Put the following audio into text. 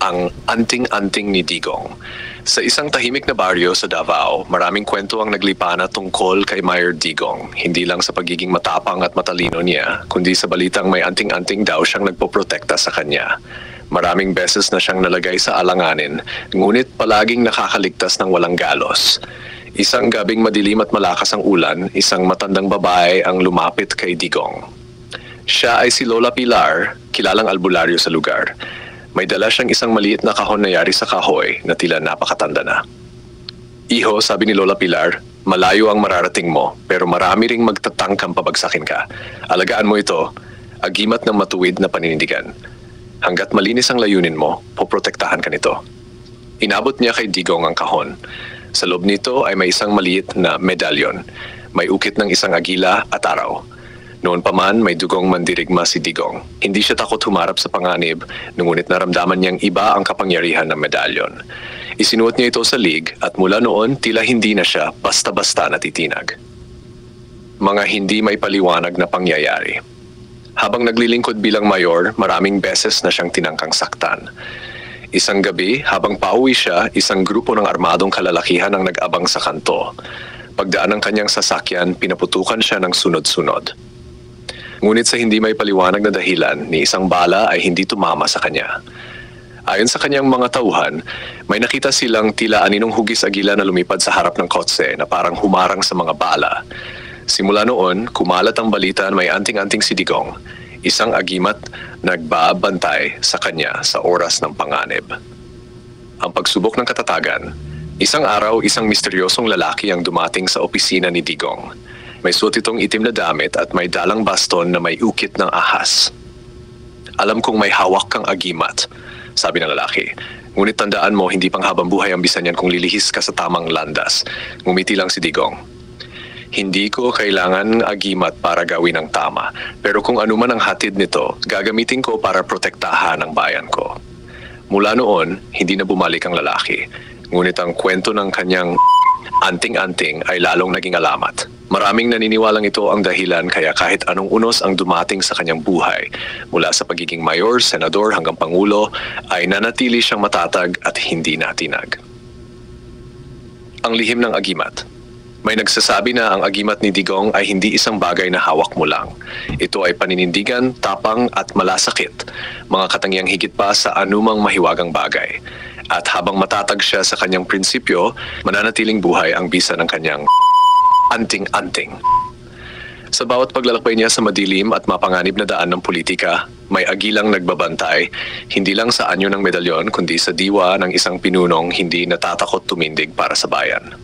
Ang anting-anting ni Digong. Sa isang tahimik na baryo sa Davao, maraming kwento ang naglipana tungkol kay Mayor Digong. Hindi lang sa pagiging matapang at matalino niya, kundi sa balitang may anting-anting daw siyang nagpoprotekta sa kanya. Maraming beses na siyang nalagay sa alanganin, ngunit palaging nakakaligtas ng walang galos. Isang gabing madilim at malakas ang ulan, isang matandang babae ang lumapit kay Digong. Siya ay si Lola Pilar, kilalang albularyo sa lugar. May dala siyang isang maliit na kahon na yari sa kahoy na tila napakatanda na. Iho, sabi ni Lola Pilar, malayo ang mararating mo pero marami ring magtatangkang pabagsakin ka. Alagaan mo ito, agimat ng matuwid na paninindigan. Hanggat malinis ang layunin mo, poprotektahan ka nito. Inabot niya kay Digong ang kahon. Sa loob nito ay may isang maliit na medalyon. May ukit ng isang agila at araw. Noon pa man, may dugong mandirigma si Digong. Hindi siya takot humarap sa panganib, ngunit naramdaman niyang iba ang kapangyarihan ng medalyon. Isinuot niya ito sa lig at mula noon, tila hindi na siya basta-basta natitinag. Mga hindi may paliwanag na pangyayari. Habang naglilingkod bilang mayor, maraming beses na siyang tinangkang saktan. Isang gabi, habang pauwi siya, isang grupo ng armadong kalalakihan ang nag-abang sa kanto. Pagdaan ng kanyang sasakyan, pinaputukan siya ng sunod-sunod. Ngunit sa hindi may paliwanag na dahilan, ni isang bala ay hindi tumama sa kanya. Ayon sa kanyang mga tauhan, may nakita silang tila aninong hugis agila na lumipad sa harap ng kotse na parang humarang sa mga bala. Simula noon, kumalat ang balita na may anting-anting si Digong, isang agimat nagbabantay sa kanya sa oras ng panganib. Ang pagsubok ng katatagan, isang araw isang misteryosong lalaki ang dumating sa opisina ni Digong. May suot itong itim na damit at may dalang baston na may ukit ng ahas. Alam kong may hawak kang agimat, sabi ng lalaki. Ngunit tandaan mo, hindi pang habang buhay ang bisan yan kung lilihis ka sa tamang landas. Ngumiti lang si Digong. Hindi ko kailangan agimat para gawin ang tama, pero kung ano man ang hatid nito, gagamitin ko para protektahan ang bayan ko. Mula noon, hindi na bumalik ang lalaki. Ngunit ang kwento ng kanyang anting-anting ay lalong naging alamat. Maraming naniniwalang ito ang dahilan kaya kahit anong unos ang dumating sa kanyang buhay, mula sa pagiging mayor, senador hanggang pangulo, ay nanatili siyang matatag at hindi natinag. Ang lihim ng agimat. May nagsasabi na ang agimat ni Digong ay hindi isang bagay na hawak mo lang. Ito ay paninindigan, tapang at malasakit, mga katangiang higit pa sa anumang mahiwagang bagay. At habang matatag siya sa kanyang prinsipyo, mananatiling buhay ang bisa ng kanyang anting-anting. Sa bawat paglalakbay niya sa madilim at mapanganib na daan ng politika, may agilang nagbabantay, hindi lang sa anyo ng medalyon kundi sa diwa ng isang pinunong hindi natatakot tumindig para sa bayan.